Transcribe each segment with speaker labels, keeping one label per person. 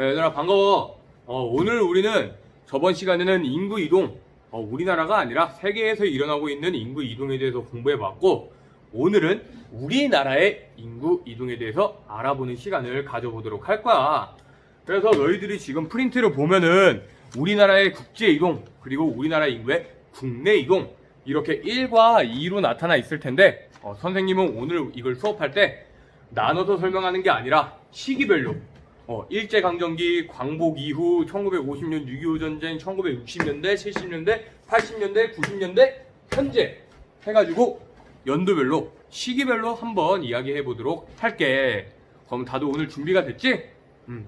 Speaker 1: 얘들아 반가워. 오늘 우리는 저번 시간에는 인구 이동, 우리나라가 아니라 세계에서 일어나고 있는 인구 이동에 대해서 공부해봤고, 오늘은 우리나라의 인구 이동에 대해서 알아보는 시간을 가져보도록 할 거야. 그래서 너희들이 지금 프린트를 보면은 우리나라의 국제 이동, 그리고 우리나라 인구의 국내 이동, 이렇게 1과 2로 나타나 있을 텐데, 선생님은 오늘 이걸 수업할 때 나눠서 설명하는 게 아니라 시기별로 일제강점기, 광복 이후, 1950년 6.25 전쟁, 1960년대, 70년대, 80년대, 90년대, 현재 해가지고 연도별로, 시기별로 한번 이야기해 보도록 할게. 그럼 다들 오늘 준비가 됐지?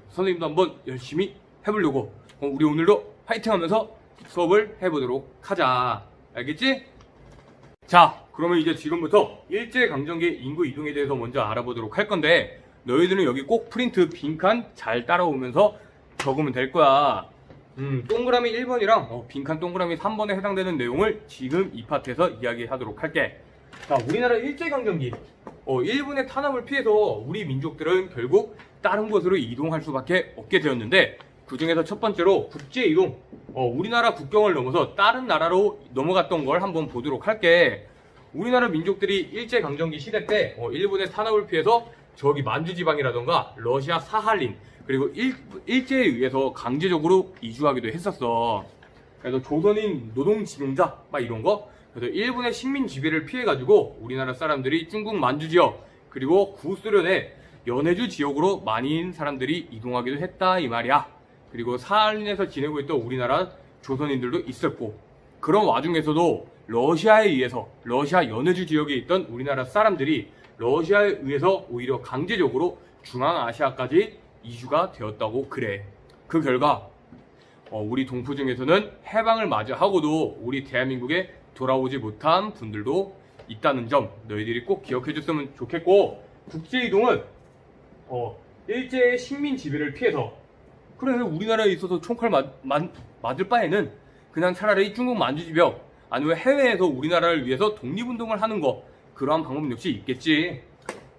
Speaker 1: 선생님도 한번 열심히 해보려고. 우리 오늘도 파이팅 하면서 수업을 해보도록 하자. 알겠지? 자, 그러면 이제 지금부터 일제강점기 인구 이동에 대해서 먼저 알아보도록 할 건데, 너희들은 여기 꼭 프린트 빈칸 잘 따라오면서 적으면 될 거야. 동그라미 1번이랑 빈칸 동그라미 3번에 해당되는 내용을 지금 이 파트에서 이야기하도록 할게. 자, 우리나라 일제강점기, 일본의 탄압을 피해서 우리 민족들은 결국 다른 곳으로 이동할 수밖에 없게 되었는데, 그 중에서 첫 번째로 국제이동, 우리나라 국경을 넘어서 다른 나라로 넘어갔던 걸 한번 보도록 할게. 우리나라 민족들이 일제강점기 시대 때 일본의 탄압을 피해서 저기 만주지방이라던가 러시아 사할린, 그리고 일제에 의해서 강제적으로 이주하기도 했었어. 그래서 조선인 노동지능자 막 이런 거, 그래서 일본의 식민 지배를 피해가지고 우리나라 사람들이 중국 만주 지역, 그리고 구소련의 연해주 지역으로 많은 사람들이 이동하기도 했다 이 말이야. 그리고 사할린에서 지내고 있던 우리나라 조선인들도 있었고, 그런 와중에서도 러시아에 의해서, 러시아 연해주 지역에 있던 우리나라 사람들이 러시아에 의해서 오히려 강제적으로 중앙아시아까지 이주가 되었다고 그래. 그 결과 우리 동포 중에서는 해방을 맞이하고도 우리 대한민국에 돌아오지 못한 분들도 있다는 점 너희들이 꼭 기억해 줬으면 좋겠고, 국제이동은 일제의 식민 지배를 피해서, 그래 우리나라에 있어서 총칼 맞을 바에는 그냥 차라리 중국 만주지역 아니면 해외에서 우리나라를 위해서 독립운동을 하는 거, 그러한 방법 역시 있겠지.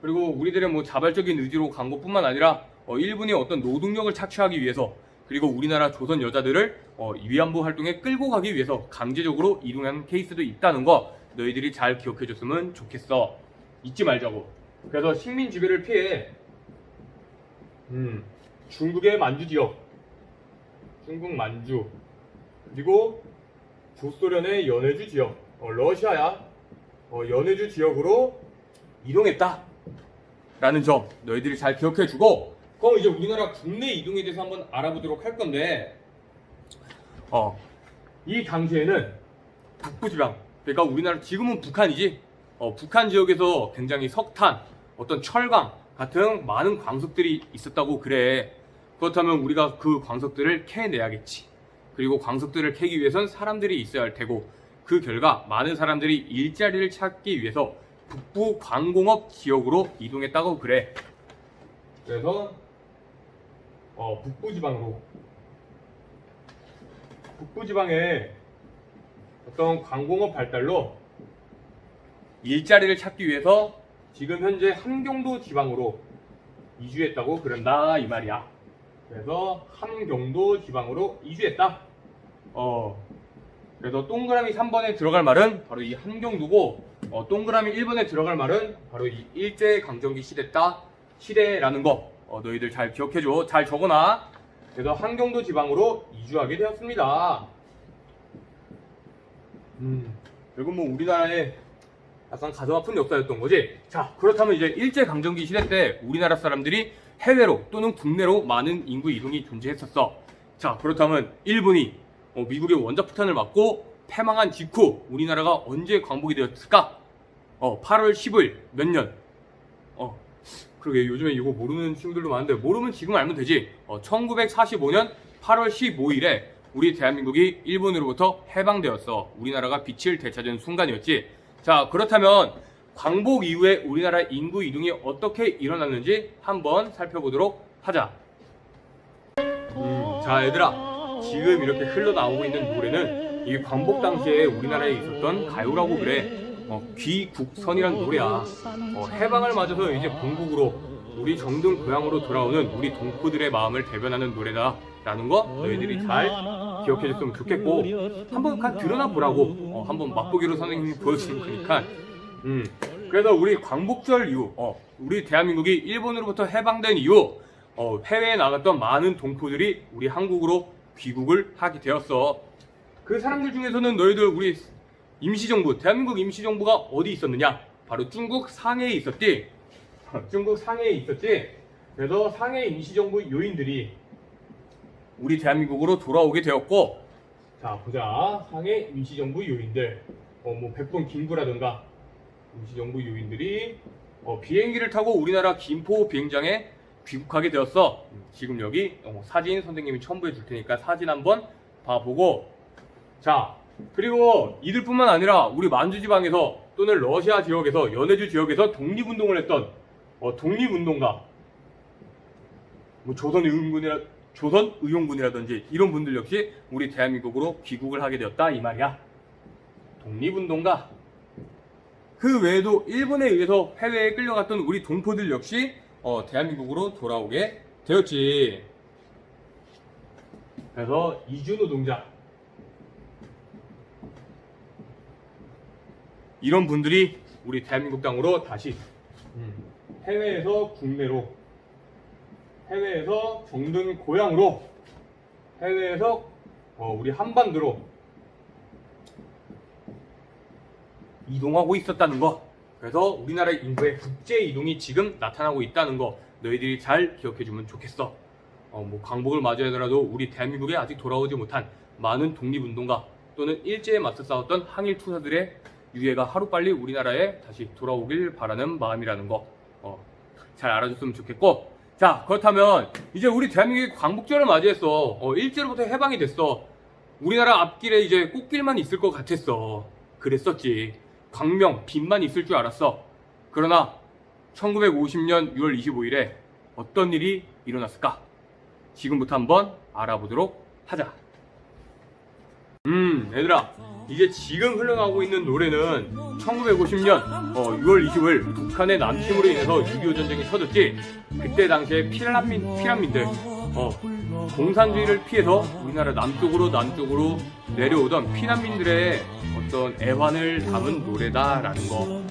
Speaker 1: 그리고 우리들의 자발적인 의지로 간 것뿐만 아니라 일본이 어떤 노동력을 착취하기 위해서, 그리고 우리나라 조선 여자들을 위안부 활동에 끌고 가기 위해서 강제적으로 이동한 케이스도 있다는 거 너희들이 잘 기억해 줬으면 좋겠어. 잊지 말자고. 그래서 식민 지배를 피해 중국의 만주 지역, 중국 만주, 그리고 구소련의 연해주 지역, 러시아야 연해주 지역으로 이동했다 라는 점 너희들이 잘 기억해 주고, 그럼 이제 우리나라 국내 이동에 대해서 한번 알아보도록 할 건데, 이 당시에는 북부지방, 그러니까 우리나라 지금은 북한이지, 북한 지역에서 굉장히 석탄, 어떤 철강 같은 많은 광석들이 있었다고 그래. 그렇다면 우리가 그 광석들을 캐내야겠지. 그리고 광석들을 캐기 위해선 사람들이 있어야 할 테고, 그 결과 많은 사람들이 일자리를 찾기 위해서 북부 광공업 지역으로 이동했다고 그래. 그래서 북부지방의 어떤 광공업 발달로 일자리를 찾기 위해서 지금 현재 함경도 지방으로 이주했다고 그런다 이 말이야. 그래서 함경도 지방으로 이주했다. 그래서 동그라미 3번에 들어갈 말은 바로 이 함경도고, 동그라미 1번에 들어갈 말은 바로 이 일제강점기 시대라는 거 너희들 잘 기억해줘. 잘 적어놔. 그래서 함경도 지방으로 이주하게 되었습니다. 결국 우리나라의 약간 가슴 아픈 역사였던 거지. 자, 그렇다면 이제 일제강점기 시대 때 우리나라 사람들이 해외로 또는 국내로 많은 인구 이동이 존재했었어. 자, 그렇다면 일본이 미국의 원자폭탄을 맞고 패망한 직후 우리나라가 언제 광복이 되었을까? 8월 10일 몇 년? 그러게 요즘에 이거 모르는 친구들도 많은데, 모르면 지금 알면 되지. 1945년 8월 15일에 우리 대한민국이 일본으로부터 해방되었어. 우리나라가 빛을 되찾은 순간이었지. 자, 그렇다면 광복 이후에 우리나라 인구 이동이 어떻게 일어났는지 한번 살펴보도록 하자. 자, 얘들아, 지금 이렇게 흘러나오고 있는 노래는 이 광복 당시에 우리나라에 있었던 가요라고 그래. 귀국선이란 노래야. 해방을 맞아서 이제 본국으로 우리 정든 고향으로 돌아오는 우리 동포들의 마음을 대변하는 노래다라는 거 너희들이 잘 기억해줬으면 좋겠고 한번 드러나 보라고 한번 맛보기로 선생님이 보여주신 거니까 그래서 우리 광복절 이후 우리 대한민국이 일본으로부터 해방된 이후 해외에 나갔던 많은 동포들이 우리 한국으로 귀국을 하게 되었어. 그 사람들 중에서는 너희들 우리 임시정부, 대한민국 임시정부가 어디 있었느냐? 바로 중국 상해에 있었지. 중국 상해에 있었지. 그래서 상해 임시정부 요인들이 우리 대한민국으로 돌아오게 되었고, 자 보자. 상해 임시정부 요인들, 뭐 백본 김구라든가 임시정부 요인들이 비행기를 타고 우리나라 김포 비행장에 귀국하게 되었어. 지금 여기 사진 선생님이 첨부해 줄 테니까 사진 한번 봐보고. 자, 그리고 이들뿐만 아니라 우리 만주지방에서 또는 러시아 지역에서 연해주 지역에서 독립운동을 했던 독립운동가, 뭐 조선의용군이라든지 이런 분들 역시 우리 대한민국으로 귀국을 하게 되었다 이 말이야. 독립운동가. 그 외에도 일본에 의해서 해외에 끌려갔던 우리 동포들 역시 대한민국으로 돌아오게 되었지. 그래서 이주노동자, 이런 분들이 우리 대한민국 땅으로 다시 해외에서 국내로, 해외에서 정든 고향으로, 해외에서 우리 한반도로 이동하고 있었다는 거. 그래서 우리나라 인구의 국제 이동이 지금 나타나고 있다는 거 너희들이 잘 기억해주면 좋겠어. 뭐 광복을 맞이하더라도 우리 대한민국에 아직 돌아오지 못한 많은 독립운동가 또는 일제에 맞서 싸웠던 항일 투사들의 유해가 하루빨리 우리나라에 다시 돌아오길 바라는 마음이라는 거 잘 알아줬으면 좋겠고. 자, 그렇다면 이제 우리 대한민국이 광복절을 맞이했어. 일제로부터 해방이 됐어. 우리나라 앞길에 이제 꽃길만 있을 것 같았어. 그랬었지. 광명, 빛만 있을 줄 알았어. 그러나 1950년 6월 25일에 어떤 일이 일어났을까? 지금부터 한번 알아보도록 하자. 얘들아, 이제 지금 흘러나오고 있는 노래는 1950년 6월 20일 북한의 남침으로 인해서 6.25 전쟁이 터졌지. 그때 당시에 피난민들 공산주의를 피해서 우리나라 남쪽으로 내려오던 피난민들의 어떤 애환을 담은 노래다라는 거.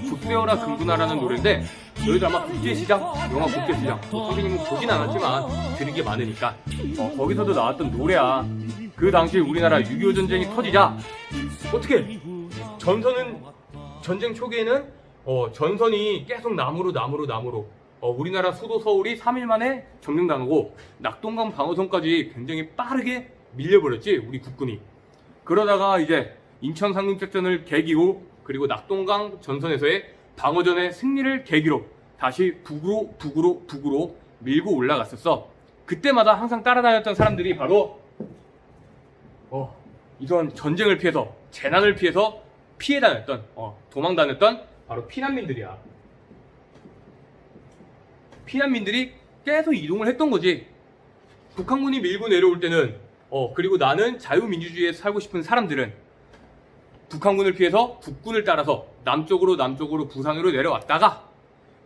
Speaker 1: 북새어라 금구나라는 노래인데 너희들 아마 국제시장, 영화 국제시장 선생님은 보진 않았지만 들은 게 많으니까 거기서도 나왔던 노래야. 그 당시 우리나라 6.25 전쟁이 터지자 어떻게 전쟁 초기에는 전선이 계속 남으로 우리나라 수도 서울이 3일 만에 점령당하고 낙동강 방어선까지 굉장히 빠르게 밀려버렸지 우리 국군이. 그러다가 이제 인천 상륙작전을 계기로 그리고 낙동강 전선에서의 방어전의 승리를 계기로 다시 북으로 밀고 올라갔었어. 그때마다 항상 따라다녔던 사람들이 바로 이런 전쟁을 피해서 재난을 피해서 피해 다녔던 도망 다녔던 바로 피난민들이야. 피난민들이 계속 이동을 했던 거지. 북한군이 밀고 내려올 때는 그리고 나는 자유민주주의에 살고 싶은 사람들은 북한군을 피해서 북군을 따라서 남쪽으로 부산으로 내려왔다가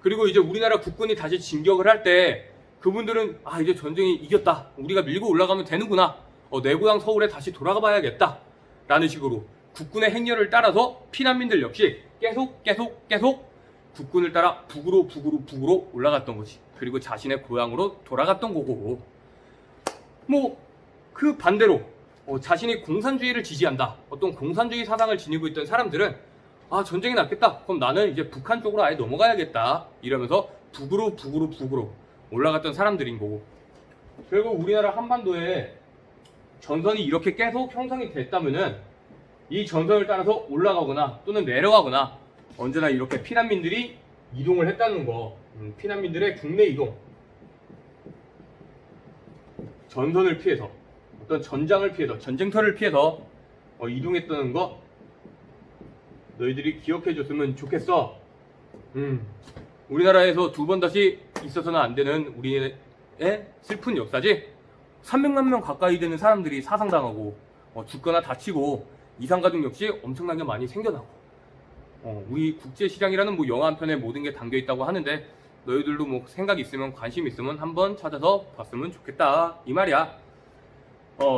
Speaker 1: 그리고 이제 우리나라 국군이 다시 진격을 할 때 그분들은 이제 전쟁이 이겼다, 우리가 밀고 올라가면 되는구나, 내 고향 서울에 다시 돌아가 봐야겠다 라는 식으로 국군의 행렬을 따라서 피난민들 역시 계속 국군을 따라 북으로 올라갔던 거지. 그리고 자신의 고향으로 돌아갔던 거고, 뭐 그 반대로 자신이 공산주의를 지지한다, 어떤 공산주의 사상을 지니고 있던 사람들은 전쟁이 났겠다, 그럼 나는 이제 북한 쪽으로 아예 넘어가야겠다 이러면서 북으로 올라갔던 사람들인 거고. 그리고 우리나라 한반도에 전선이 이렇게 계속 형성이 됐다면은 이 전선을 따라서 올라가거나 또는 내려가거나 언제나 이렇게 피난민들이 이동을 했다는 거. 피난민들의 국내 이동, 전선을 피해서 어떤 전장을 피해서 전쟁터를 피해서 이동했다는 거 너희들이 기억해 줬으면 좋겠어. 우리나라에서 두 번 다시 있어서는 안 되는 우리의 슬픈 역사지. 300만 명 가까이 되는 사람들이 사상당하고 죽거나 다치고 이산가족 역시 엄청나게 많이 생겨나고 우리 국제시장이라는 뭐 영화 한 편에 모든 게 담겨 있다고 하는데 너희들도 뭐 생각 있으면 관심 있으면 한번 찾아서 봤으면 좋겠다 이 말이야.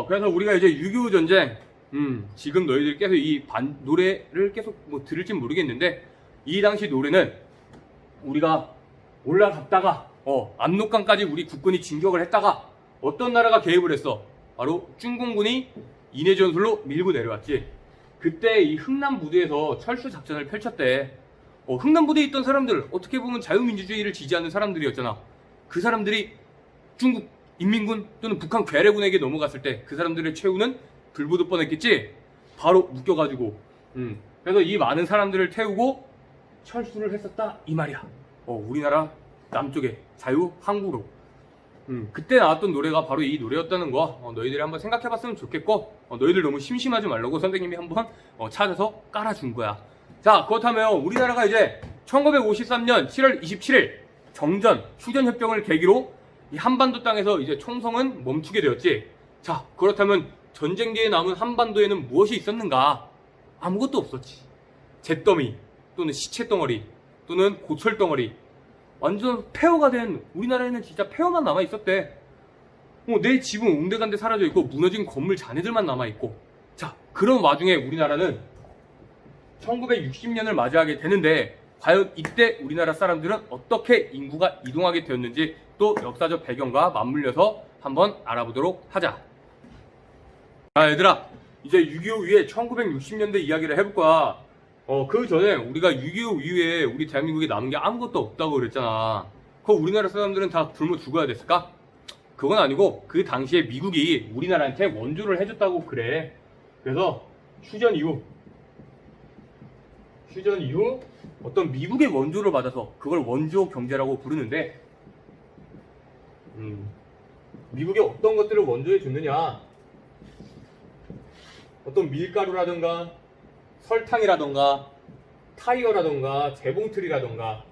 Speaker 1: 그래서 우리가 이제 6.25 전쟁, 지금 너희들 계속 이 노래를 계속 뭐 들을진 모르겠는데, 이 당시 노래는 우리가 올라갔다가, 압록강까지 우리 국군이 진격을 했다가, 어떤 나라가 개입을 했어? 바로 중공군이 인해전술로 밀고 내려왔지. 그때 이 흥남부두에서 철수 작전을 펼쳤대. 흥남부두에 있던 사람들, 어떻게 보면 자유민주주의를 지지하는 사람들이었잖아. 그 사람들이 중국 인민군 또는 북한 괴뢰군에게 넘어갔을 때 그 사람들의 최후는 불보듯 뻔했겠지. 바로 묶여가지고 그래서 이 많은 사람들을 태우고 철수를 했었다 이 말이야. 우리나라 남쪽에 자유 항구로. 그때 나왔던 노래가 바로 이 노래였다는 거 너희들이 한번 생각해봤으면 좋겠고, 너희들 너무 심심하지 말라고 선생님이 한번 찾아서 깔아준 거야. 자, 그렇다면 우리나라가 이제 1953년 7월 27일 정전 휴전협정을 계기로 이 한반도 땅에서 이제 총성은 멈추게 되었지. 자, 그렇다면 전쟁기에 남은 한반도에는 무엇이 있었는가? 아무것도 없었지. 잿더미 또는 시체덩어리 또는 고철덩어리, 완전 폐허가 된, 우리나라에는 진짜 폐허만 남아있었대. 내 집은 온데간데 사라져있고 무너진 건물 잔해들만 남아있고. 자, 그런 와중에 우리나라는 1960년을 맞이하게 되는데, 과연 이때 우리나라 사람들은 어떻게 인구가 이동하게 되었는지 또 역사적 배경과 맞물려서 한번 알아보도록 하자. 자, 얘들아, 이제 6.25 위에 1960년대 이야기를 해볼 거야. 그 전에 우리가 6.25 이후에 우리 대한민국에 남은 게 아무것도 없다고 그랬잖아. 그럼 우리나라 사람들은 다 굶어 죽어야 됐을까? 그건 아니고, 그 당시에 미국이 우리나라한테 원조를 해줬다고 그래. 그래서 휴전 이후 어떤 미국의 원조를 받아서 그걸 원조 경제라고 부르는데, 미국이 어떤 것들을 원조해 줬느냐, 어떤 밀가루라든가 설탕이라든가 타이어라든가 재봉틀이라든가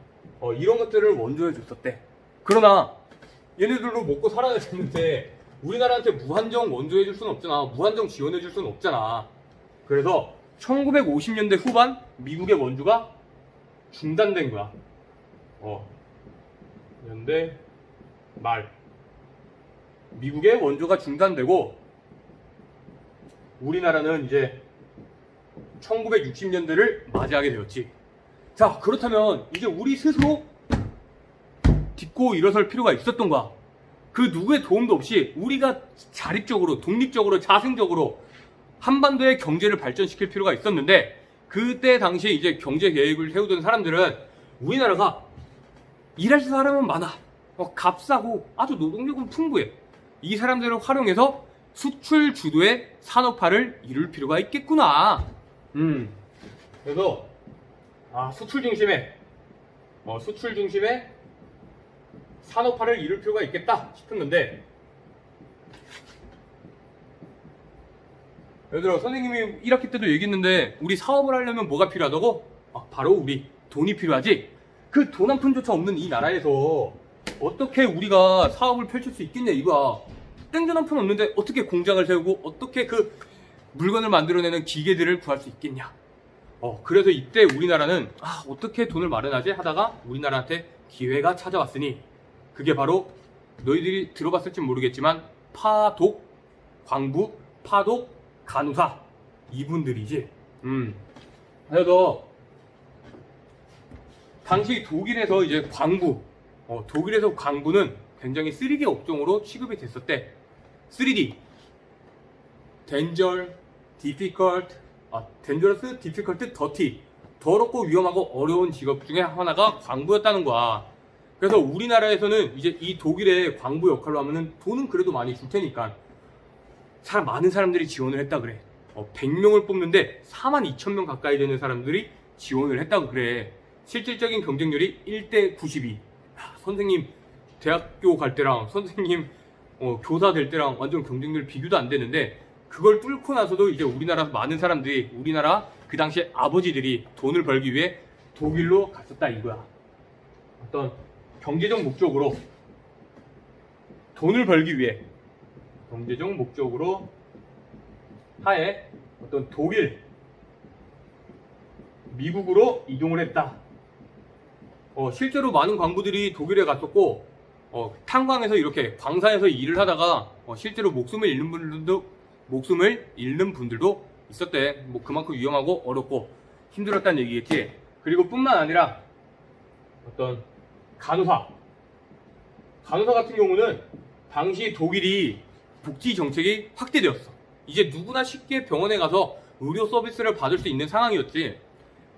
Speaker 1: 이런 것들을 원조해 줬었대. 그러나 얘네들도 먹고 살아야 되는데 우리나라한테 무한정 원조해 줄 수는 없잖아. 무한정 지원해 줄 수는 없잖아. 그래서 1950년대 후반 미국의 원조가 중단된 거야. 연대 말 미국의 원조가 중단되고, 우리나라는 이제 1960년대를 맞이하게 되었지. 자, 그렇다면 이제 우리 스스로 딛고 일어설 필요가 있었던 거야. 그 누구의 도움도 없이 우리가 자립적으로, 독립적으로, 자생적으로 한반도의 경제를 발전시킬 필요가 있었는데, 그때 당시에 이제 경제 계획을 세우던 사람들은 우리나라가 일할 사람은 많아, 값싸고 아주 노동력은 풍부해. 이 사람들을 활용해서 수출 주도의 산업화를 이룰 필요가 있겠구나. 그래서 수출 중심의 산업화를 이룰 필요가 있겠다 싶었는데, 예를 들어 선생님이 1학기 때도 얘기했는데, 우리 사업을 하려면 뭐가 필요하다고? 바로 우리 돈이 필요하지. 그 돈 한 푼조차 없는 이 나라에서 어떻게 우리가 사업을 펼칠 수 있겠냐 이거야. 땡전 한 푼 없는데 어떻게 공장을 세우고 어떻게 그 물건을 만들어내는 기계들을 구할 수 있겠냐. 그래서 이때 우리나라는 어떻게 돈을 마련하지 하다가 우리나라한테 기회가 찾아왔으니, 그게 바로 너희들이 들어봤을지 모르겠지만 파독 광부, 파독 간호사, 이분들이지. 그래서 당시 독일에서 이제 독일에서 광부는 굉장히 3D 업종으로 취급이 됐었대. 3D danger, difficult, dangerous, difficult, dirty, 더럽고 위험하고 어려운 직업 중에 하나가 광부였다는 거야. 그래서 우리나라에서는 이제 이 독일의 광부 역할로 하면은 돈은 그래도 많이 줄 테니까 많은 사람들이 지원을 했다 그래. 100명을 뽑는데 42,000명 가까이 되는 사람들이 지원을 했다고 그래. 실질적인 경쟁률이 1대 92. 선생님 대학교 갈 때랑 선생님 교사 될 때랑 완전 경쟁률 비교도 안 되는데, 그걸 뚫고 나서도 이제 우리나라 많은 사람들이, 우리나라 그 당시에 아버지들이 돈을 벌기 위해 독일로 갔었다 이거야. 어떤 경제적 목적으로 돈을 벌기 위해, 경제적 목적으로 하에 어떤 독일, 미국으로 이동을 했다. 실제로 많은 광부들이 독일에 갔었고 탄광에서 이렇게 광산에서 일을 하다가 실제로 목숨을 잃는 분들도 있었대. 뭐 그만큼 위험하고 어렵고 힘들었다는 얘기겠지. 그리고 뿐만 아니라 어떤 간호사 같은 경우는 당시 독일이 복지 정책이 확대되었어. 이제 누구나 쉽게 병원에 가서 의료 서비스를 받을 수 있는 상황이었지.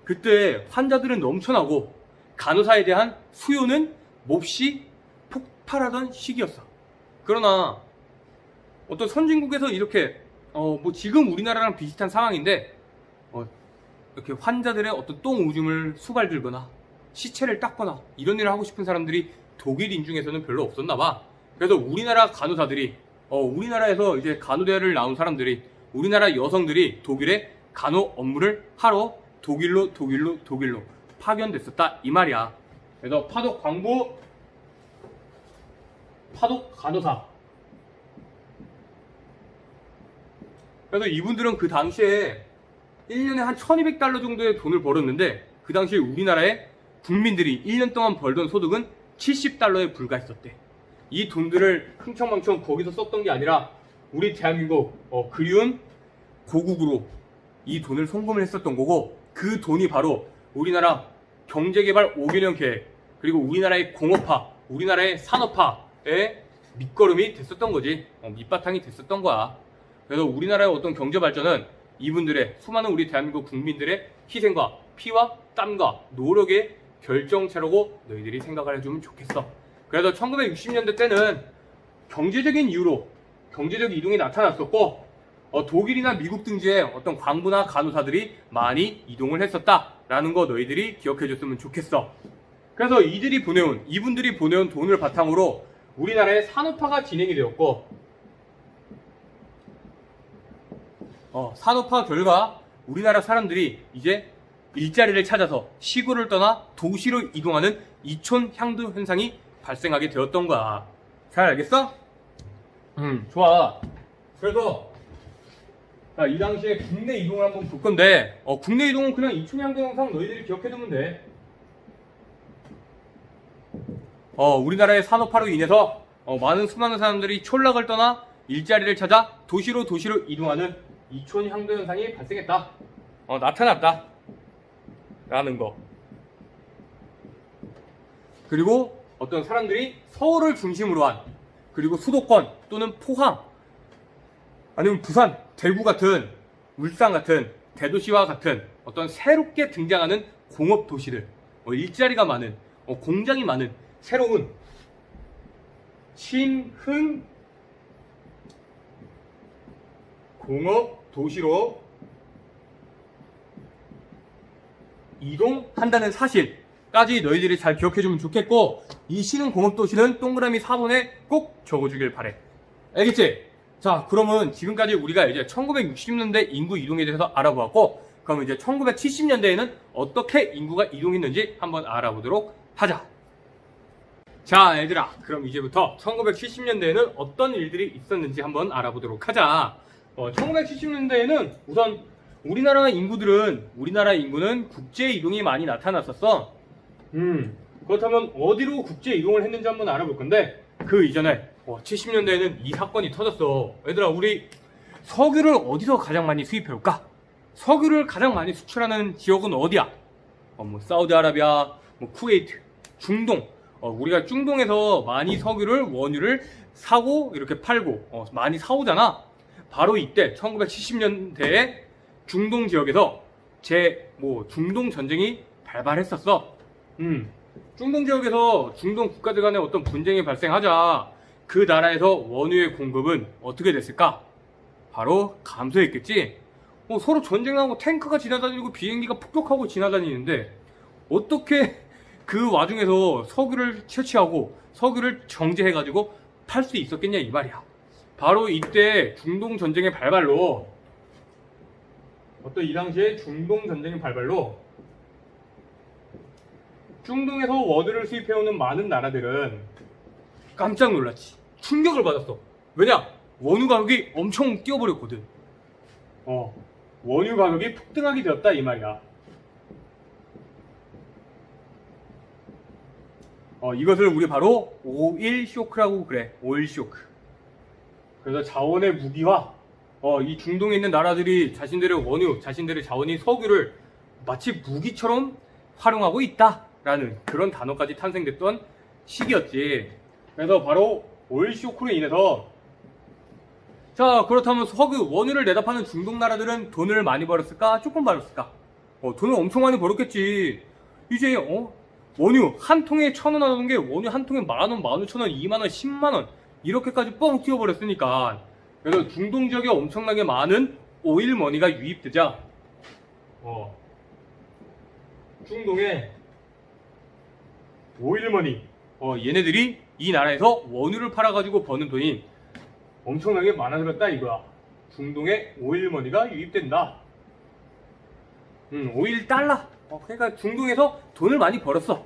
Speaker 1: 그때 환자들은 넘쳐나고 간호사에 대한 수요는 몹시 폭발하던 시기였어. 그러나 어떤 선진국에서 이렇게 뭐 지금 우리나라랑 비슷한 상황인데 이렇게 환자들의 어떤 똥 오줌을 수발들거나 시체를 닦거나 이런 일을 하고 싶은 사람들이 독일인 중에서는 별로 없었나 봐. 그래서 우리나라 간호사들이 우리나라에서 이제 간호대를 나온 사람들이 우리나라 여성들이 독일에 간호 업무를 하러 독일로 파견됐었다 이 말이야. 그래서 파독 광부, 파독 간호사. 그래서 이분들은 그 당시에 1년에 한 1200달러 정도의 돈을 벌었는데 그 당시에 우리나라의 국민들이 1년 동안 벌던 소득은 70달러에 불과했었대. 이 돈들을 흥청망청 거기서 썼던 게 아니라 우리 대한민국 그리운 고국으로 이 돈을 송금을 했었던 거고, 그 돈이 바로 우리나라 경제개발 5개년 계획, 그리고 우리나라의 공업화, 우리나라의 산업화의 밑거름이 됐었던 거지. 밑바탕이 됐었던 거야. 그래서 우리나라의 어떤 경제 발전은 이분들의 수많은 우리 대한민국 국민들의 희생과 피와 땀과 노력의 결정체라고 너희들이 생각을 해주면 좋겠어. 그래서 1960년대 때는 경제적인 이유로 경제적 이동이 나타났었고 독일이나 미국 등지에 어떤 광부나 간호사들이 많이 이동을 했었다라는 거 너희들이 기억해줬으면 좋겠어. 그래서 이분들이 보내온 돈을 바탕으로 우리나라의 산업화가 진행이 되었고, 산업화 결과 우리나라 사람들이 이제 일자리를 찾아서 시골을 떠나 도시로 이동하는 이촌 향도 현상이 발생하게 되었던 거야. 잘 알겠어? 좋아. 그래서 이 당시에 국내 이동을 한번 볼 건데, 국내 이동은 그냥 이촌 향도 현상 너희들이 기억해두면 돼. 우리나라의 산업화로 인해서 수많은 사람들이 촌락을 떠나 일자리를 찾아 도시로 이동하는 이촌 향도 현상이 발생했다. 나타났다. 라는 거. 그리고 어떤 사람들이 서울을 중심으로 한, 그리고 수도권 또는 포항 아니면 부산, 대구 같은, 울산 같은 대도시와 같은 어떤 새롭게 등장하는 공업 도시들, 일자리가 많은, 공장이 많은 새로운 신흥 공업 도시로 이동한다는 사실까지 너희들이 잘 기억해주면 좋겠고, 이 신흥 공업 도시는 동그라미 4번에 꼭 적어주길 바래. 알겠지? 자, 그러면 지금까지 우리가 이제 1960년대 인구 이동에 대해서 알아보았고, 그럼 이제 1970년대에는 어떻게 인구가 이동했는지 한번 알아보도록 하자. 자, 얘들아, 그럼 이제부터 1970년대에는 어떤 일들이 있었는지 한번 알아보도록 하자. 1970년대에는 우선 우리나라 인구는 국제 이동이 많이 나타났었어. 그렇다면 어디로 국제 이동을 했는지 한번 알아볼 건데, 그 이전에 70년대에는 이 사건이 터졌어. 얘들아, 우리 석유를 어디서 가장 많이 수입해올까? 석유를 가장 많이 수출하는 지역은 어디야? 사우디아라비아, 쿠웨이트, 중동. 우리가 중동에서 많이 원유를 사고 이렇게 팔고 많이 사오잖아. 바로 이때 1970년대에 중동 지역에서 중동 전쟁이 발발했었어. 중동 지역에서 중동 국가들 간에 어떤 분쟁이 발생하자 그 나라에서 원유의 공급은 어떻게 됐을까? 바로 감소했겠지. 서로 전쟁하고 탱크가 지나다니고 비행기가 폭격하고 지나다니는데 어떻게 그 와중에서 석유를 채취하고 석유를 정제해가지고 팔 수 있었겠냐 이 말이야. 바로 이때 중동 전쟁의 발발로, 이 당시에 중동 전쟁의 발발로 중동에서 원유를 수입해오는 많은 나라들은 깜짝 놀랐지. 충격을 받았어. 왜냐? 원유 가격이 엄청 뛰어버렸거든. 원유 가격이 폭등하게 되었다 이 말이야. 이것을 우리 바로 오일 쇼크라고 그래. 오일 쇼크. 그래서 자원의 무기화, 이 중동에 있는 나라들이 자신들의 원유, 자신들의 자원인 석유를 마치 무기처럼 활용하고 있다라는 그런 단어까지 탄생됐던 시기였지. 그래서 바로 오일 쇼크로 인해서, 자, 그렇다면 석유, 원유를 내다 파는 중동 나라들은 돈을 많이 벌었을까? 조금 벌었을까? 돈을 엄청 많이 벌었겠지. 이제 원유 한 통에 1,000원 하던 게 원유 한 통에 10,000원, 15,000원, 20,000원, 10만원 이렇게까지 뻥 뛰어버렸으니까. 그래서 중동 지역에 엄청나게 많은 오일 머니가 유입되자 중동에 오일 머니, 얘네들이 이 나라에서 원유를 팔아가지고 버는 돈이 엄청나게 많아졌다 이거야. 중동에 오일 머니가 유입된다. 오일 달러. 그러니까 중동에서 돈을 많이 벌었어.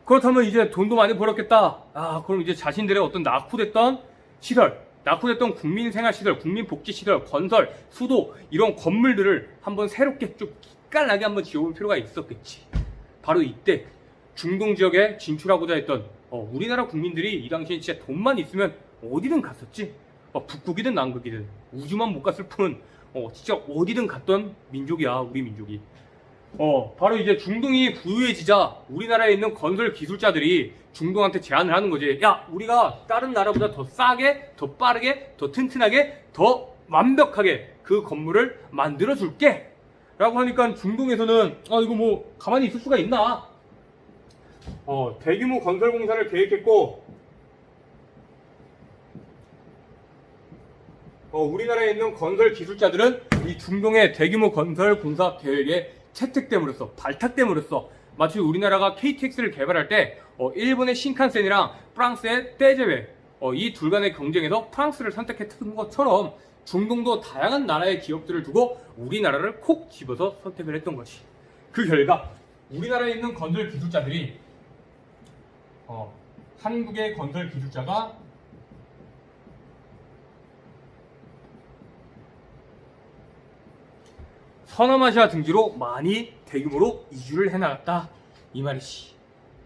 Speaker 1: 그렇다면 이제 돈도 많이 벌었겠다. 그럼 이제 자신들의 어떤 낙후됐던 시설, 낙후됐던 국민생활시설, 국민복지시설, 건설, 수도 이런 건물들을 한번 새롭게 좀 기깔나게 한번 지어볼 필요가 있었겠지. 바로 이때 중동 지역에 진출하고자 했던 우리나라 국민들이 이 당시에 진짜 돈만 있으면 어디든 갔었지. 북극이든 남극이든 우주만 못 갔을 뿐 진짜 어디든 갔던 민족이야, 우리 민족이. 바로 이제 중동이 부유해지자 우리나라에 있는 건설 기술자들이 중동한테 제안을 하는 거지. 야, 우리가 다른 나라보다 더 싸게, 더 빠르게, 더 튼튼하게, 더 완벽하게 그 건물을 만들어 줄게 라고 하니까 중동에서는 이거 뭐 가만히 있을 수가 있나. 대규모 건설 공사를 계획했고, 우리나라에 있는 건설 기술자들은 이 중동의 대규모 건설 공사 계획에 채택됨으로써, 발탁됨으로써 마치 우리나라가 KTX를 개발할 때 일본의 신칸센이랑 프랑스의 떼제웨 이 둘 간의 경쟁에서 프랑스를 선택했던 것처럼 중동도 다양한 나라의 기업들을 두고 우리나라를 콕 집어서 선택을 했던 것이. 그 결과 우리나라에 있는 건설 기술자들이 한국의 건설 기술자가 서남아시아 등지로 많이 대규모로 이주를 해나갔다 이 말이지.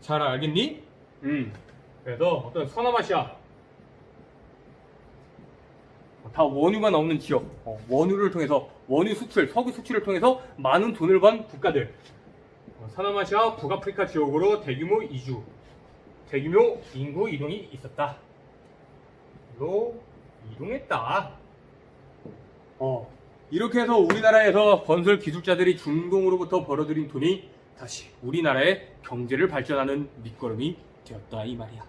Speaker 1: 잘 알겠니? 그래서 어떤 서남아시아 다 원유가 나오는 지역, 원유를 통해서 원유 수출, 석유 수출을 통해서 많은 돈을 번 국가들, 서남아시아 북아프리카 지역으로 대규모 이주, 대규모 인구 이동이 있었다. 로 이동했다. 이렇게 해서 우리나라에서 건설 기술자들이 중동으로부터 벌어들인 돈이 다시 우리나라의 경제를 발전하는 밑거름이 되었다 이 말이야.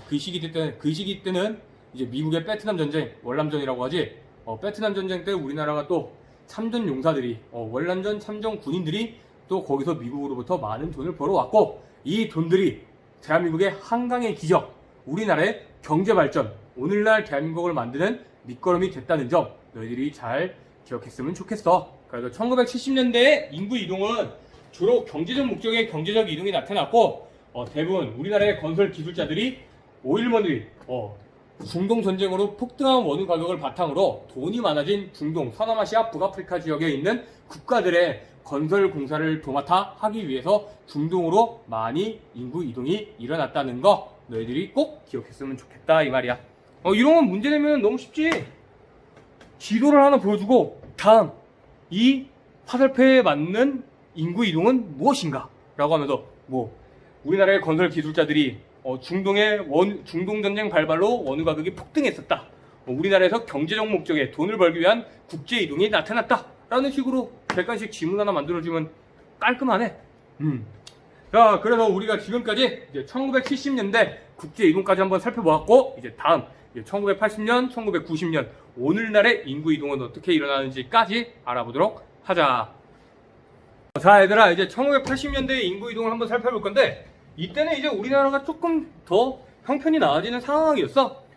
Speaker 1: 그 시기 때는 이제 미국의 베트남 전쟁, 월남전이라고 하지. 베트남 전쟁 때 우리나라가 또 참전 용사들이, 월남전 참전 군인들이 또 거기서 미국으로부터 많은 돈을 벌어왔고, 이 돈들이 대한민국의 한강의 기적, 우리나라의 경제 발전, 오늘날 대한민국을 만드는 밑거름이 됐다는 점 너희들이 잘 기억했으면 좋겠어. 그래서 1970년대의 인구 이동은 주로 경제적 목적의 경제적 이동이 나타났고, 대부분 우리나라의 건설 기술자들이 오일머니, 중동 전쟁으로 폭등한 원유 가격을 바탕으로 돈이 많아진 중동, 서남아시아, 북아프리카 지역에 있는 국가들의 건설 공사를 도맡아 하기 위해서 중동으로 많이 인구 이동이 일어났다는 거 너희들이 꼭 기억했으면 좋겠다 이 말이야. 이런 건 문제 내면 너무 쉽지. 지도를 하나 보여주고 다음 이 화살표에 맞는 인구 이동은 무엇인가 라고 하면서 우리나라의 건설 기술자들이 중동 전쟁 발발로 원유 가격이 폭등했었다. 우리나라에서 경제적 목적에 돈을 벌기 위한 국제 이동이 나타났다. 라는 식으로 객관식 지문 하나 만들어주면 깔끔하네. 자, 그래서 우리가 지금까지 이제 1970년대 국제 이동까지 한번 살펴보았고, 이제 다음 1980년, 1990년 오늘날의 인구 이동은 어떻게 일어나는지까지 알아보도록 하자. 자, 얘들아, 이제 1980년대의 인구 이동을 한번 살펴볼 건데, 이때는 이제 우리나라가 조금 더 형편이 나아지는 상황이었어.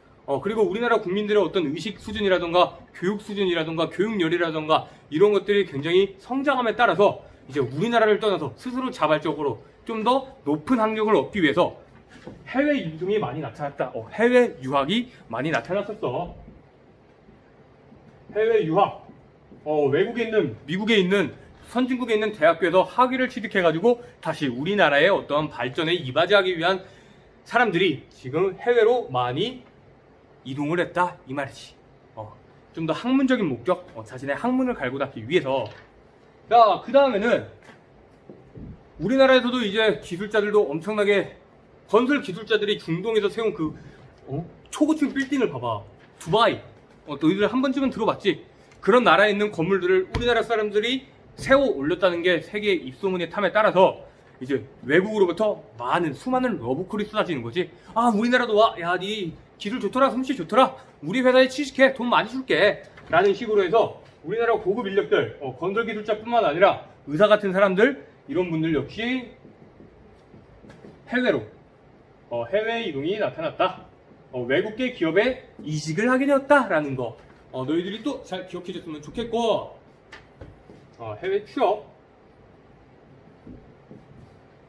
Speaker 1: 그리고 우리나라 국민들의 어떤 의식 수준이라던가 교육 수준이라던가 교육열이라던가 이런 것들이 굉장히 성장함에 따라서 이제 우리나라를 떠나서 스스로 자발적으로 좀 더 높은 학력을 얻기 위해서 해외 이동이 많이 나타났다. 해외 유학이 많이 나타났었어. 해외 유학. 외국에 있는, 미국에 있는, 선진국에 있는 대학교에서 학위를 취득해가지고 다시 우리나라의 어떤 발전에 이바지하기 위한 사람들이 지금 해외로 많이 이동을 했다 이 말이지. 좀 더 학문적인 목적, 자신의 학문을 갈고 닦기 위해서. 자, 그 다음에는 우리나라에서도 이제 기술자들도 엄청나게, 건설 기술자들이 중동에서 세운 그 초고층 빌딩을 봐봐. 두바이. 너희들 한 번쯤은 들어봤지? 그런 나라에 있는 건물들을 우리나라 사람들이 세워 올렸다는 게 세계의 입소문의 탐에 따라서 이제 외국으로부터 수많은 러브콜이 쏟아지는 거지. 아, 우리나라도 와. 야, 니 기술 좋더라, 솜씨 좋더라. 우리 회사에 취직해. 돈 많이 줄게. 라는 식으로 해서 우리나라 고급 인력들, 건설 기술자뿐만 아니라 의사 같은 사람들, 이런 분들 역시 해외로, 해외 이동이 나타났다. 외국계 기업에 이직을 하게 되었다라는 거. 너희들이 또 잘 기억해 줬으면 좋겠고, 해외 취업.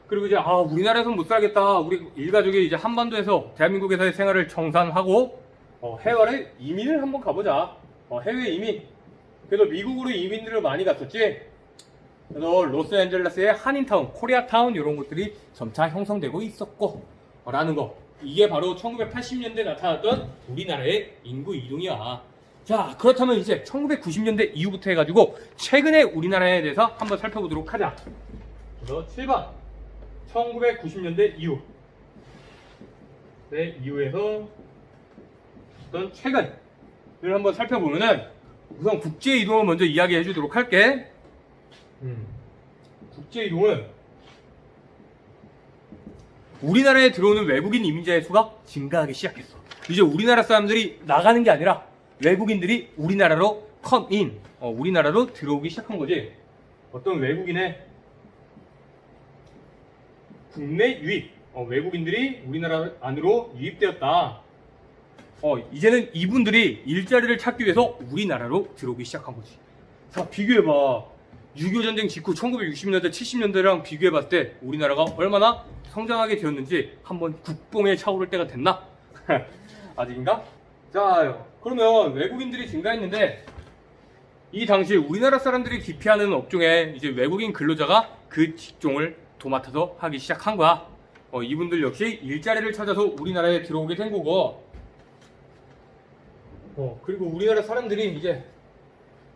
Speaker 1: 그리고 이제, 우리나라에서는 못 살겠다. 우리 일가족이 이제 한반도에서 대한민국에서의 생활을 정산하고, 해외에 이민을 한번 가보자. 해외 이민. 그래서 미국으로 이민들을 많이 갔었지. 그래서 로스앤젤레스의 한인타운, 코리아타운 이런 것들이 점차 형성되고 있었고, 라는 거. 이게 바로 1980년대에 나타났던 우리나라의 인구 이동이야. 자, 그렇다면 이제 1990년대 이후부터 해가지고 최근에 우리나라에 대해서 한번 살펴보도록 하자. 그래서 7번 1990년대 이후. 네, 이후에서 어떤 최근을 한번 살펴보면은 우선 국제 이동을 먼저 이야기해 주도록 할게. 국제 이동은 우리나라에 들어오는 외국인 이민자의 수가 증가하기 시작했어. 이제 우리나라 사람들이 나가는 게 아니라 외국인들이 우리나라로 컴인, 우리나라로 들어오기 시작한 거지. 어떤 외국인의 국내 유입, 외국인들이 우리나라 안으로 유입되었다. 이제는 이분들이 일자리를 찾기 위해서 우리나라로 들어오기 시작한 거지. 자, 비교해봐. 6.25 전쟁 직후 1960년대, 70년대랑 비교해봤을 때 우리나라가 얼마나 성장하게 되었는지 한번 국뽕에 차오를 때가 됐나? 아직인가? 자, 그러면 외국인들이 증가했는데 이 당시 우리나라 사람들이 기피하는 업종에 이제 외국인 근로자가 그 직종을 도맡아서 하기 시작한 거야. 이분들 역시 일자리를 찾아서 우리나라에 들어오게 된 거고, 그리고 우리나라 사람들이 이제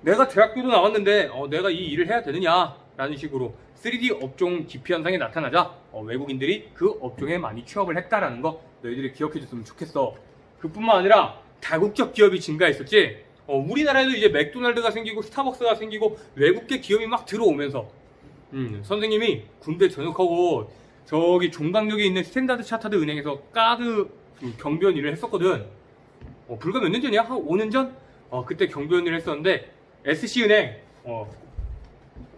Speaker 1: 내가 대학교도 나왔는데 내가 이 일을 해야 되느냐 라는 식으로 3D 업종 기피 현상이 나타나자 외국인들이 그 업종에 많이 취업을 했다라는 거 너희들이 기억해 줬으면 좋겠어. 그뿐만 아니라 다국적 기업이 증가했었지. 우리나라에도 이제 맥도날드가 생기고 스타벅스가 생기고 외국계 기업이 막 들어오면서 선생님이 군대 전역하고 저기 종강역에 있는 스탠다드 차타드 은행에서 카드 경비원 일을 했었거든. 불과 몇 년 전이야? 한 5년 전? 그때 경비원 일을 했었는데 SC은행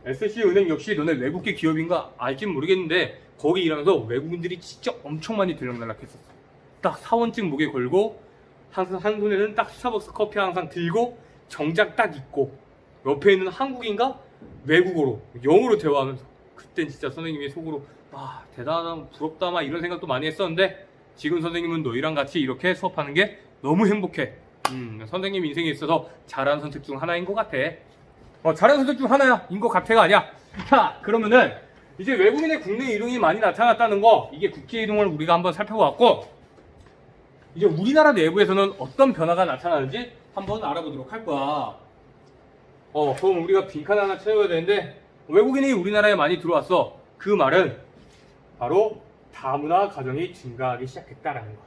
Speaker 1: SC은행 역시 너네 외국계 기업인가 알진 모르겠는데 거기 일하면서 외국인들이 진짜 엄청 많이 들락날락했었어. 딱 사원증 목에 걸고 한 손에는 딱 스타벅스 커피 항상 들고 정장 딱 입고 옆에 있는 한국인과 외국어로 영어로 대화하면서 그땐 진짜 선생님이 속으로 대단하다 부럽다 막 이런 생각도 많이 했었는데 지금 선생님은 너희랑 같이 이렇게 수업하는 게 너무 행복해. 선생님 인생에 있어서 잘한 선택 중 하나인 것 같아. 잘한 선택 중 하나야. 인 것 같아가 아니야. 자, 그러면은 이제 외국인의 국내 이동이 많이 나타났다는 거, 이게 국제 이동을 우리가 한번 살펴보았고, 이제 우리나라 내부에서는 어떤 변화가 나타나는지 한번 알아보도록 할 거야. 그럼 우리가 빈칸 하나 채워야 되는데, 외국인이 우리나라에 많이 들어왔어. 그 말은 바로 다문화 가정이 증가하기 시작했다라는 거.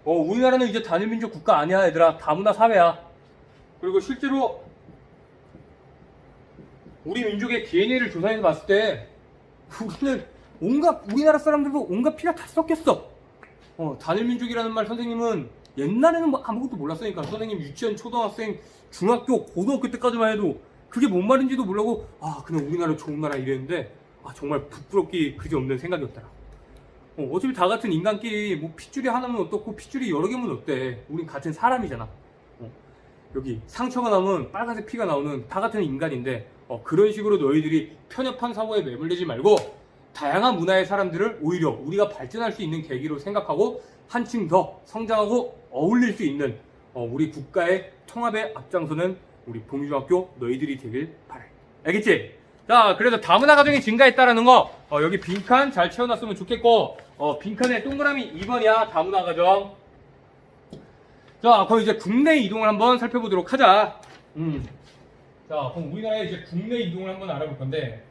Speaker 1: 우리나라는 이제 단일민족 국가 아니야, 얘들아. 다문화 사회야. 그리고 실제로 우리 민족의 DNA를 조사해서 봤을 때 우리는 우리나라 사람들도 온갖 피가 다 섞였어. 단일민족이라는 말 선생님은 옛날에는 뭐 아무것도 몰랐으니까 선생님 유치원, 초등학생, 중학교, 고등학교 때까지만 해도 그게 뭔 말인지도 모르고 그냥 우리나라 좋은 나라 이랬는데 정말 부끄럽기 그지없는 생각이었더라. 어차피 다 같은 인간끼리 뭐 핏줄이 하나면 어떻고 핏줄이 여러 개면 어때? 우린 같은 사람이잖아. 여기 상처가 나면 빨간색 피가 나오는 다 같은 인간인데 그런 식으로 너희들이 편협한 사고에 매몰되지 말고 다양한 문화의 사람들을 오히려 우리가 발전할 수 있는 계기로 생각하고 한층 더 성장하고 어울릴 수 있는 우리 국가의 통합에 앞장서는 우리 봉유중학교 너희들이 되길 바래. 알겠지? 자, 그래서 다문화 가정이 증가했다라는 거 여기 빈칸 잘 채워놨으면 좋겠고, 빈칸에 동그라미 2번이야. 다문화 가정. 자, 그럼 이제 국내 이동을 한번 살펴보도록 하자. 자, 그럼 우리나라의 이제 국내 이동을 한번 알아볼 건데,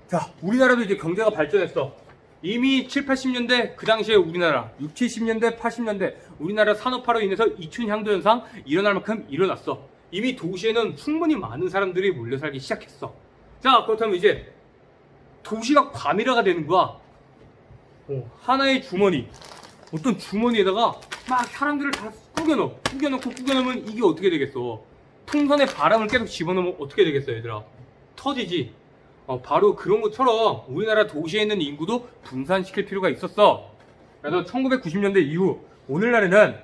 Speaker 1: 자, 우리나라도 이제 경제가 발전했어. 이미 7, 80년대 그 당시에 우리나라 6, 70년대, 80년대 우리나라 산업화로 인해서 이춘향도 현상 일어날 만큼 일어났어. 이미 도시에는 충분히 많은 사람들이 몰려 살기 시작했어. 자, 그렇다면 이제 도시가 과밀화가 되는 거야. 하나의 주머니, 어떤 주머니에다가 막 사람들을 다 꾸겨놓으면 이게 어떻게 되겠어? 풍선에 바람을 계속 집어넣으면 어떻게 되겠어, 얘들아? 터지지. 바로 그런 것처럼 우리나라 도시에 있는 인구도 분산시킬 필요가 있었어. 그래서 1990년대 이후 오늘날에는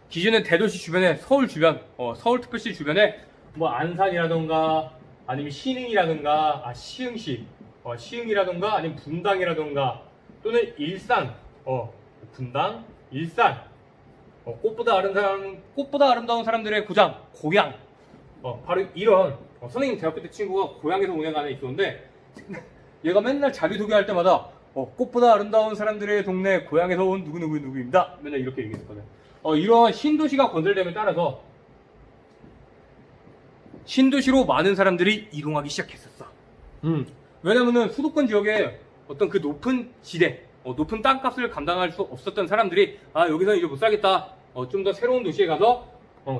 Speaker 1: 기존의 대도시 주변에 서울 주변, 서울특별시 주변에 뭐 안산이라던가 아니면 신흥이라던가 시흥시, 시흥이라던가 아니면 분당이라던가 또는 일산, 분당, 일산, 꽃보다 아름다운 사람들의 고향, 바로 이런 선생님 대학교 때 친구가 고향에서 온 애가 하나 있었는데 얘가 맨날 자기소개할 때마다 꽃보다 아름다운 사람들의 동네 고향에서 온 누구입니다. 맨날 이렇게 얘기했거든. 이런 신도시가 건설됨에 따라서 신도시로 많은 사람들이 이동하기 시작했었어. 왜냐면은 수도권 지역에 어떤 그 높은 지대, 높은 땅값을 감당할 수 없었던 사람들이 여기서 이제 못 살겠다. 좀 더 새로운 도시에 가서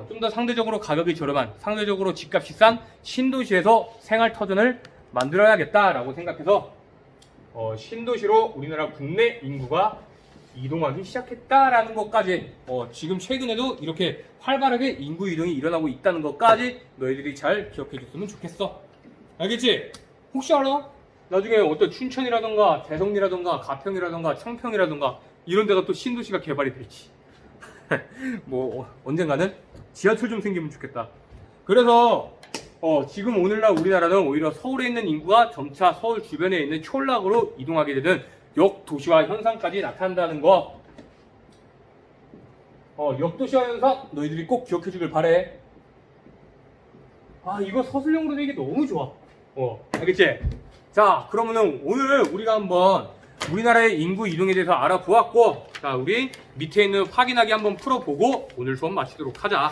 Speaker 1: 좀 더 상대적으로 가격이 저렴한, 상대적으로 집값이 싼 신도시에서 생활터전을 만들어야겠다라고 생각해서 신도시로 우리나라 국내 인구가 이동하기 시작했다라는 것까지 지금 최근에도 이렇게 활발하게 인구 이동이 일어나고 있다는 것까지 너희들이 잘 기억해 줬으면 좋겠어. 알겠지? 혹시 알아? 나중에 어떤 춘천이라던가 대성리라던가 가평이라던가 청평이라던가 이런 데가 또 신도시가 개발이 될지 뭐 언젠가는 지하철 좀 생기면 좋겠다. 그래서 지금 오늘날 우리나라는 오히려 서울에 있는 인구가 점차 서울 주변에 있는 촌락으로 이동하게 되는 역도시화 현상까지 나타난다는 거. 역도시화 현상 너희들이 꼭 기억해 주길 바래. 이거 서술형으로 되기 너무 좋아. 알겠지? 자, 그러면은 오늘 우리가 한번 우리나라의 인구 이동에 대해서 알아보았고, 자, 우리 밑에 있는 확인하기 한번 풀어보고 오늘 수업 마치도록 하자.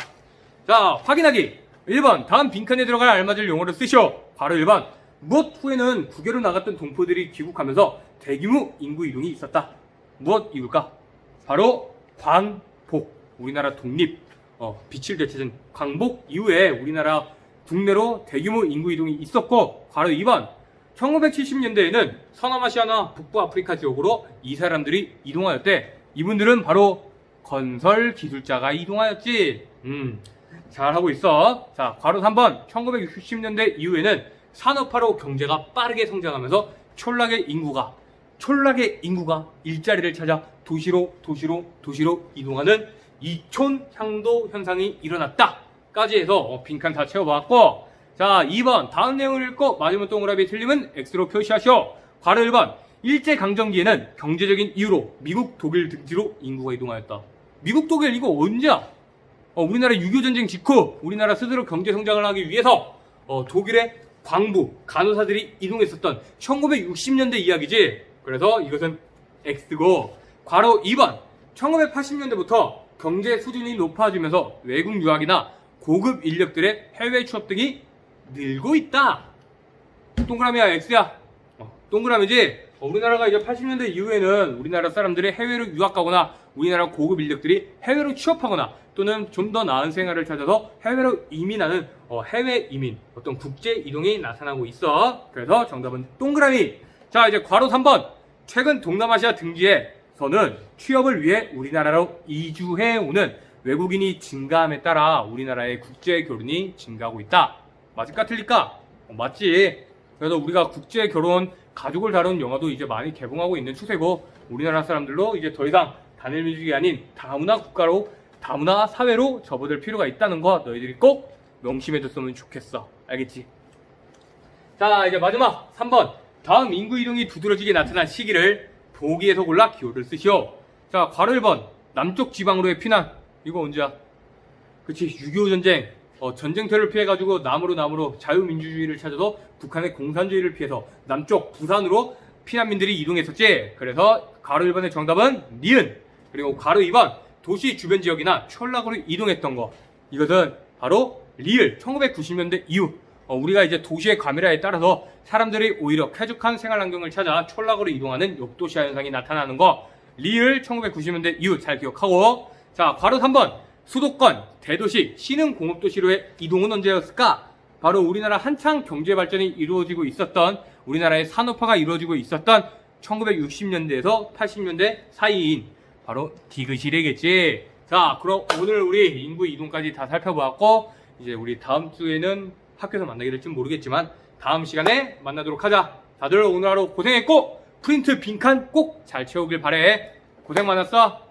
Speaker 1: 자, 확인하기 1번 다음 빈칸에 들어갈 알맞을 용어를 쓰시오. 바로 1번 무엇 후에는 국외로 나갔던 동포들이 귀국하면서 대규모 인구 이동이 있었다. 무엇 이유일까? 바로 광복, 우리나라 독립, 빛을 되찾은 광복 이후에 우리나라 국내로 대규모 인구 이동이 있었고, 바로 2번 1970년대에는 서남아시아나 북부아프리카 지역으로 이 사람들이 이동하였대. 이분들은 바로 건설 기술자가 이동하였지. 잘하고 있어. 자, 괄호 3번 1960년대 이후에는 산업화로 경제가 빠르게 성장하면서 촌락의 인구가 일자리를 찾아 도시로 이동하는 이촌향도 현상이 일어났다 까지 해서 빈칸 다 채워봤고, 자, 2번 다음 내용을 읽고 맞으면 동그라미 틀리면 X로 표시하시오. 괄호 1번 일제강점기에는 경제적인 이유로 미국, 독일 등지로 인구가 이동하였다. 미국, 독일 이거 언제야? 우리나라 6.25 전쟁 직후 우리나라 스스로 경제 성장을 하기 위해서 독일의 광부, 간호사들이 이동했었던 1960년대 이야기지. 그래서 이것은 X고, 괄호 2번 1980년대부터 경제 수준이 높아지면서 외국 유학이나 고급 인력들의 해외 취업 등이 늘고 있다. 동그라미야, X야. 동그라미지. 우리나라가 이제 80년대 이후에는 우리나라 사람들이 해외로 유학 가거나 우리나라 고급 인력들이 해외로 취업하거나 또는 좀 더 나은 생활을 찾아서 해외로 이민하는 해외 이민, 어떤 국제 이동이 나타나고 있어. 그래서 정답은 동그라미. 자, 이제 괄호 3번 최근 동남아시아 등지에서는 취업을 위해 우리나라로 이주해오는 외국인이 증가함에 따라 우리나라의 국제 결혼이 증가하고 있다. 맞을까 틀릴까? 맞지. 그래서 우리가 국제 결혼, 가족을 다룬 영화도 이제 많이 개봉하고 있는 추세고, 우리나라 사람들도 이제 더 이상 단일 민족이 아닌 다문화 국가로, 다문화 사회로 접어들 필요가 있다는 거 너희들이 꼭 명심해줬으면 좋겠어. 알겠지? 자, 이제 마지막 3번 다음 인구 이동이 두드러지게 나타난 시기를 보기에서 골라 기호를 쓰시오. 자, 괄호 1번 남쪽 지방으로의 피난. 이거 언제야? 그치, 6.25 전쟁. 전쟁터를 피해가지고 남으로 자유민주주의를 찾아서 북한의 공산주의를 피해서 남쪽 부산으로 피난민들이 이동했었지. 그래서 가로 1번의 정답은 니은. 그리고 가로 2번 도시 주변 지역이나 촌락으로 이동했던 거, 이것은 바로 리을. 1990년대 이후 우리가 이제 도시의 과밀화에 따라서 사람들이 오히려 쾌적한 생활 환경을 찾아 촌락으로 이동하는 역도시화 현상이 나타나는 거, 리을 1990년대 이후 잘 기억하고. 자, 괄호 3번 수도권, 대도시, 신흥 공업도시로의 이동은 언제였을까? 바로 우리나라 한창 경제 발전이 이루어지고 있었던, 우리나라의 산업화가 이루어지고 있었던 1960년대에서 80년대 사이인 바로 디귿이래겠지. 자, 그럼 오늘 우리 인구 이동까지 다 살펴보았고, 이제 우리 다음 주에는 학교에서 만나게 될지 모르겠지만 다음 시간에 만나도록 하자. 다들 오늘 하루 고생했고 프린트 빈칸 꼭 잘 채우길 바래. 고생 많았어.